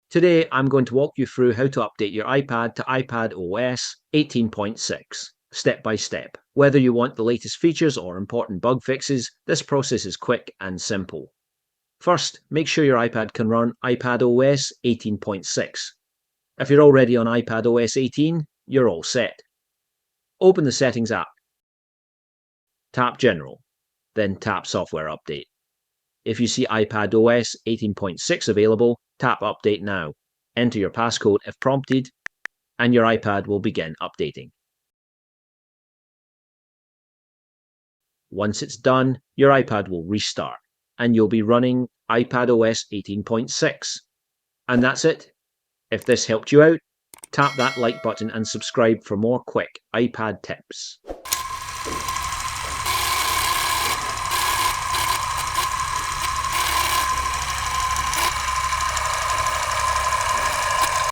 Today I'm going to walk you through how to update your iPad to iPadOS 18.6, step by step. Whether you want the latest features or important bug fixes, this process is quick and simple. First, make sure your iPad can run iPadOS 18.6. If you're already on iPadOS 18, you're all set. Open the Settings app. Tap General, then tap Software Update. If you see iPadOS 18.6 available, tap Update Now. Enter your passcode if prompted, and your iPad will begin updating. Once it's done, your iPad will restart, and you'll be running iPadOS 18.6. And that's it. If this helped you out, tap that like button and subscribe for more quick iPad tips.